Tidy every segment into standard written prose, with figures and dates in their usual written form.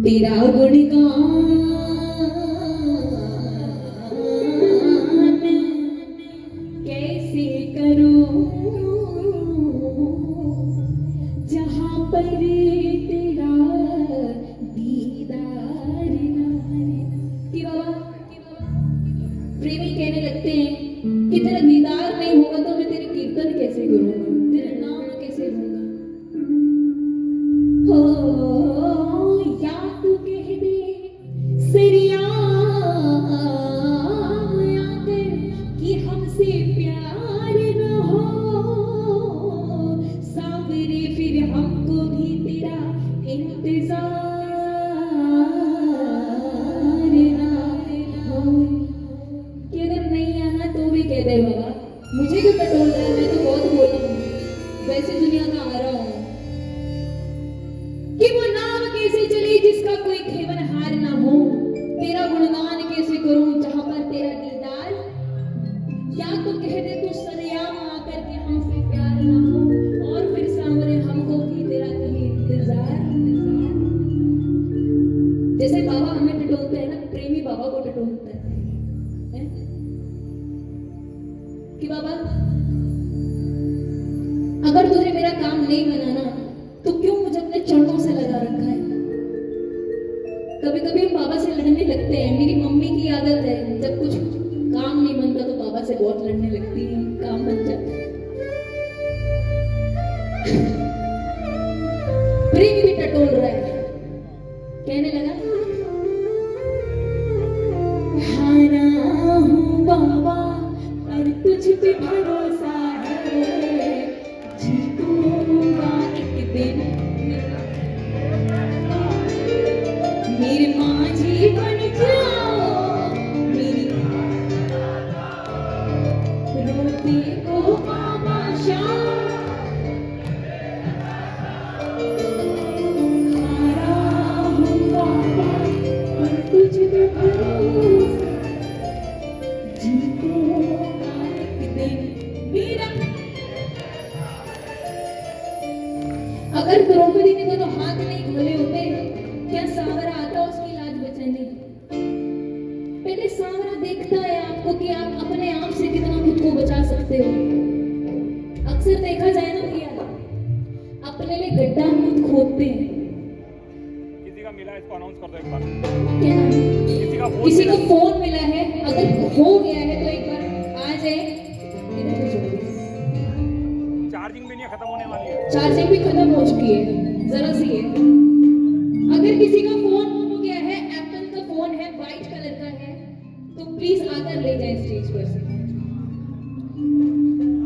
तेरा गुणगान कैसे करूं जहां पर तेरा दीदार ना। कि बाबा प्रेमी कहने लगते हैं कि तेरा दीदार नहीं होगा तो मैं तेरी कीर्तन कैसे करूंगा, तेरा नाम कैसे लूंगा। हो सरिया कि हमसे प्यार न हो सावरे, फिर हमको भी तेरा इंतजार ना हो। कि अगर नहीं आना तो भी कह दे बाबा, मुझे क्यों टटोल रहा है, मैं तो बहुत बोला हूँ, वैसे दुनिया का आ रहा हूँ। कि वो नाम कैसे चले जिसका कोई खेवनहार ना हो, तेरा गुणगान कैसे करूं जहां पर तेरा दीदार। या तो कह दे तू सरेआम आकर के हमसे प्यार ना हो, और फिर सामने हमको भी तेरा कहीं इंतजार। जैसे बाबा हमें टटोलते हैं ना, प्रेमी बाबा को टटोलता है कि बाबा अगर तुझे मेरा काम नहीं बनाना तो क्यों मुझे अपने चरणों से लगा रखा है। कभी कभी हम बाबा से लड़ने लगते हैं। मेरी मम्मी की आदत है, जब कुछ काम नहीं बनता तो बाबा से बहुत लड़ने लगती है, काम बन जाता है। प्रेम भी टटोल रहा है, कहने लगा हारा हूँ बाबा पर तुझ पे भरोसा है, जीतूंगा एक दिन मेरे माझी बन जाओ, मेरी रोते को बाबा शाम। हारा हूँ बाबा पर तुझ पे भरोसा, जीतूंगा एक दिन मेरा। अगर द्रौपदी ने तो हाथ नहीं खोले होते, क्या सांवरा आता उसकी लाज बचाने। पहले सांवरा देखता है आपको कि आप अपने आप से कितना खुद को बचा सकते हो। अक्सर देखा जाए ना भैया, अपने लिए गड्ढा खुद खोदते हैं। किसी का मिला, इसको अनाउंस कर दो एक बार। क्या नाम है? किसी का फोन मिला है, अगर हो गया है तो एक बार आ जाए। चार्जिंग भी नहीं खत्म होने वाली है, चार्जिंग भी खत्म हो चुकी है, जरा सी है। अगर किसी का फोन हो गया है, एप्पल का फोन है, व्हाइट कलर का है, तो प्लीज आकर ले जाए स्टेज पर से।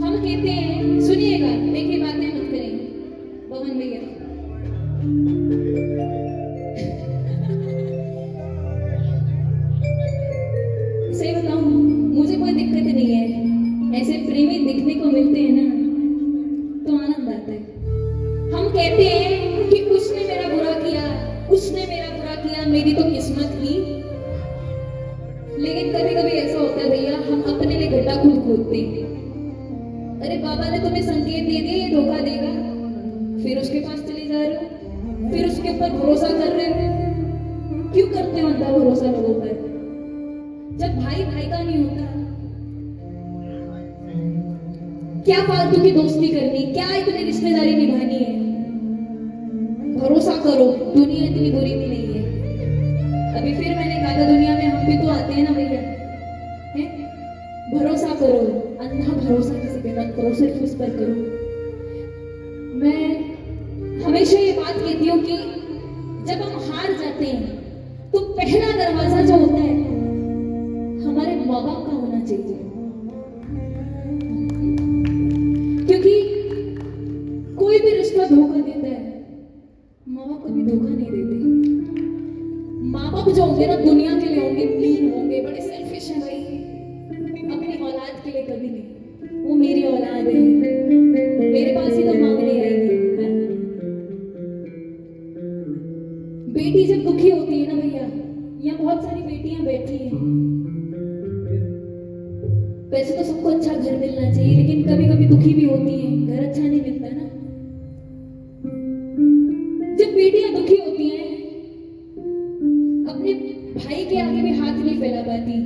हम कहते हैं, सुनिएगा, देखिए बातें मत करें पवन भैया। सही बताऊं, मुझे कोई दिक्कत नहीं है, ऐसे प्रेमी दिखने को मिलते हैं ना तो आनंद आता है। हम कहते हैं कि उसने मेरा बुरा किया, उसने मेरा बुरा किया, मेरी तो किस्मत थी। लेकिन कभी कभी ऐसा होता है भैया, हम अपने लिए गड्ढा खुद खोदते हैं। अरे बाबा ने तुम्हें संकेत दे दिया ये धोखा देगा, फिर उसके पास चले जा रहे हो, फिर उसके ऊपर भरोसा कर रहे हो। क्यों करते हो अंधा भरोसा लोगों पर, जब भाई भाई का नहीं होता। क्या फालतू की दोस्ती करनी, क्या इतनी रिश्तेदारी निभानी है। भरोसा करो, दुनिया इतनी बुरी भी नहीं है। अभी फिर मैंने कहा था, दुनिया में हम भी तो आते हैं ना भैया, हैं? भरोसा करो, अंधा भरोसा किसी पे मत करो, सिर्फ उस पर करो। मैं हमेशा ये बात कहती हूँ कि जब हम हार जाते हैं तो पहला दरवाजा जो होता है हमारे माँ बाप का होना चाहिए, क्योंकि कोई भी रिश्ता धोखा देता है, माँ बाप कभी धोखा नहीं देते। माँ बाप जो होंगे ना दुनिया के लिए होंगे, मीन होंगे, बड़े सेल्फिश हैं भाई, अपनी औलाद के लिए कभी नहीं। वो मेरी औलाद है, मेरे पास ही तो मांगने आएगी। बेटी जब दुखी होती है ना भैया, यहाँ बहुत सारी बेटियां बैठी हैं, वैसे तो सबको अच्छा घर मिलना चाहिए, लेकिन कभी कभी दुखी भी होती है, घर अच्छा नहीं मिलता ना। जब बेटियां दुखी होती हैं अपने भाई के आगे भी हाथ नहीं फैला पाती,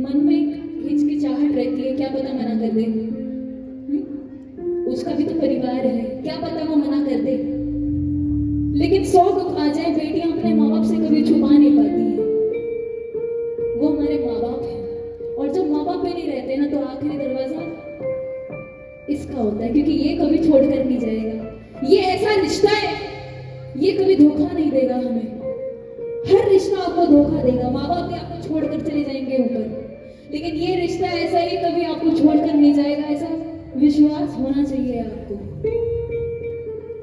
मन में हिचकिचाहट रहती है, क्या पता मना कर दे। उसका भी तो परिवार है, क्या पता वो मना कर दे। लेकिन 100 दुख आ जाए, बेटियां अपने माँ बाप से कभी छुपा नहीं पाती हैं। वो हमारे माँ बाप हैं, और जब माँ बाप भी नहीं रहते ना तो आखिरी दरवाजा इसका होता है, क्योंकि ये कभी छोड़कर नहीं जाएगा। ये ऐसा रिश्ता है, ये कभी धोखा नहीं देगा हमें। हर रिश्ता आपको धोखा देगा, माँ बाप भी आपको छोड़कर चले जाएंगे ऊपर, लेकिन ये रिश्ता ऐसा ही कभी आपको छोड़कर नहीं जाएगा। ऐसा विश्वास होना चाहिए आपको।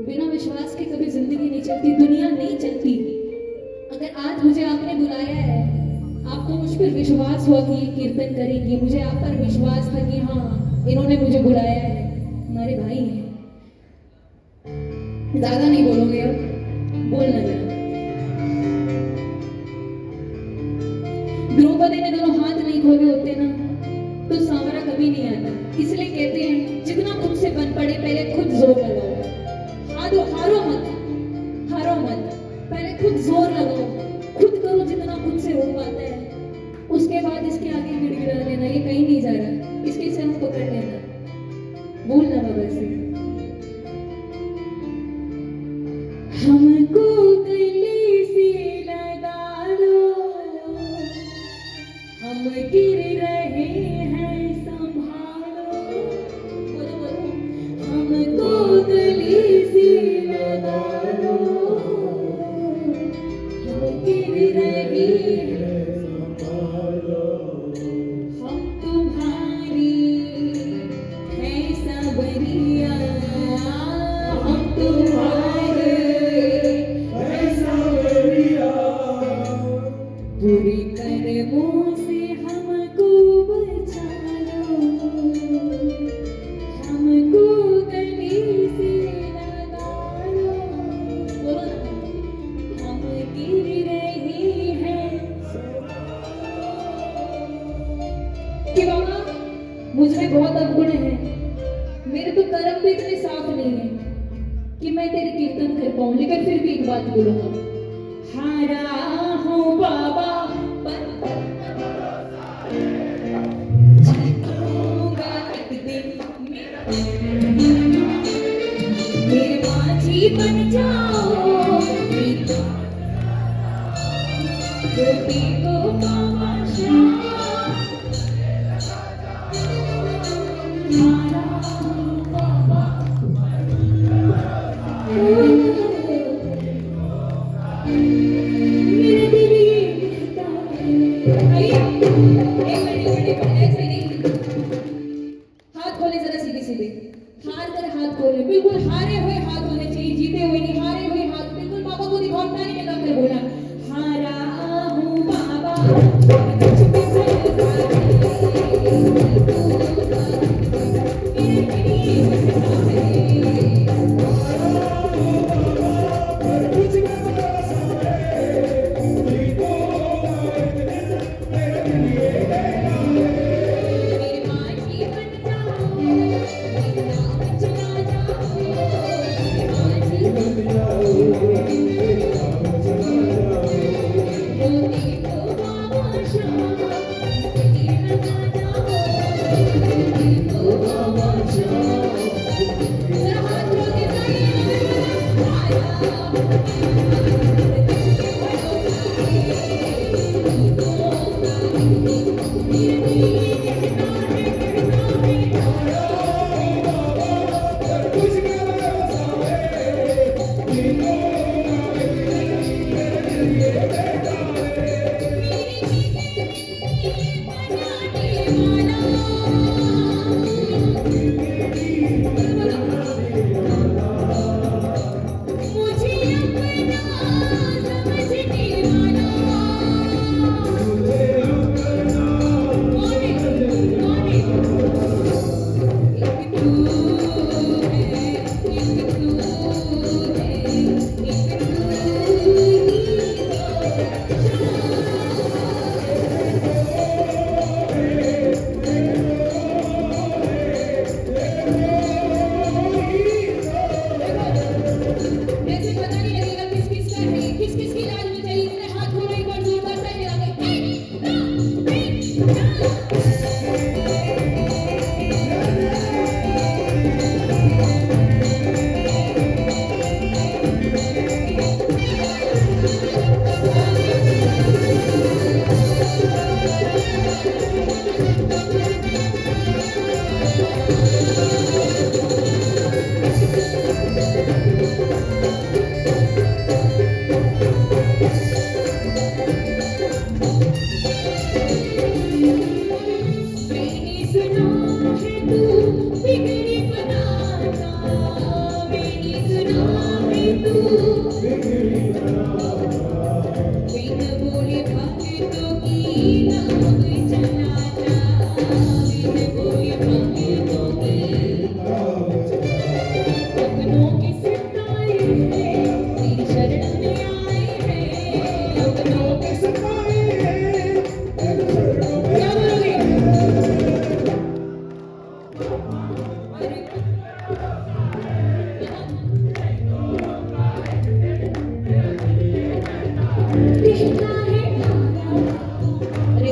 बिना विश्वास के कभी जिंदगी नहीं चलती, दुनिया नहीं चलती। अगर आज मुझे आपने बुलाया है, आपको मुझ पर विश्वास हुआ कि ये कीर्तन करेंगी, मुझे आप पर विश्वास था कि हाँ इन्होंने मुझे बुलाया है, हमारे भाई हैं। ज्यादा नहीं बोलोगे अब, बोलना जरा। द्रौपदी ने दोनों हाथ नहीं खोले होते ना तो सांवरा कभी नहीं आता। इसलिए कहते हैं जितना खुद से बन पड़े पहले खुद जोर लगाओ। हारो मत, हारो मत, पहले खुद जोर लगाओ, खुद करो जितना खुद से हो पाता है। उसके बाद इसके आगे गिड़गिड़ा लेना, ये कहीं नहीं जा रहा, इसके से हम पकड़ लेना, बोलना बाबा से। हमको गले से लगा लो, हम गिर रहे हैं संभालो। बोलो बोलो, हमको गले से लगा लो, हम गिर रहे हैं संभालो। हम तुम्हारी हैं सबरिया, हम तुम्हारे हैं सबरिया, बुरे कर्मों से हमको बचा लो, हमको गले से लगा लो। बोलो ना, हम गिर रहे हैं कि बाबा मुझ में बहुत अवगुण है, मेरे तो कर्म भी इतने साफ नहीं है कि मैं तेरे कीर्तन कर पाऊं। लेकिन फिर भी एक बात बोलूंगा, हारा हूँ बाबा जीतूंगा एक दिन, मेरे माझी बन जाओ, बेटी को बाबा हाथ खोले जरा सीधे सीधे, हार कर हाथ खोले, बिल्कुल हारे हुए हाथ होने चाहिए, जीते हुए नहीं, हारे हुए हाथ। बिल्कुल बाबा को दिखाओ, ताली लगाकर बोला, हारा हूँ बाबा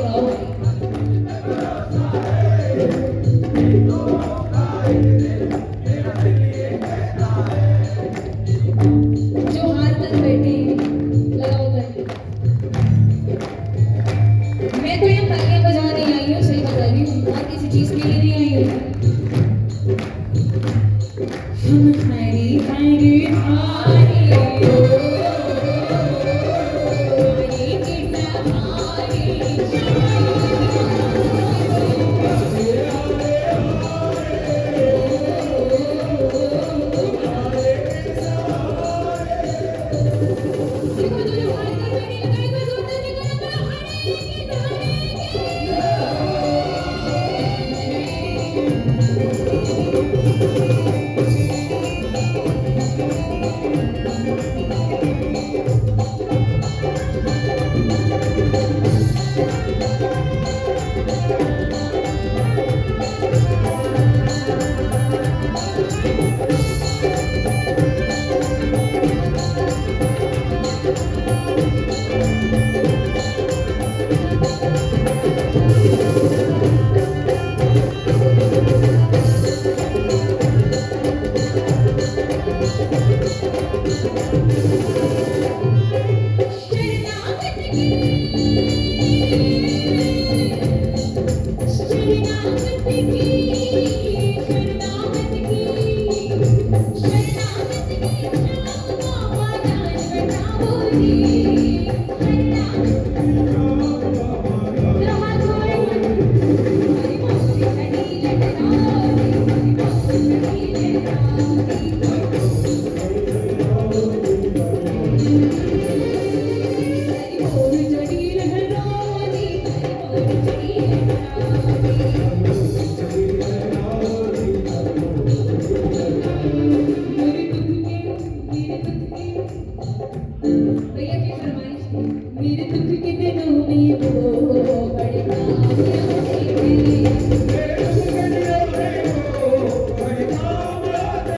गाओ भाई। जो हार कर बैठे लगाओ ताली। मैं तो यहाँ तालियां बजाने आई हूँ, सही बता रही हूँ, और किसी चीज के लिए नहीं आई हूँ।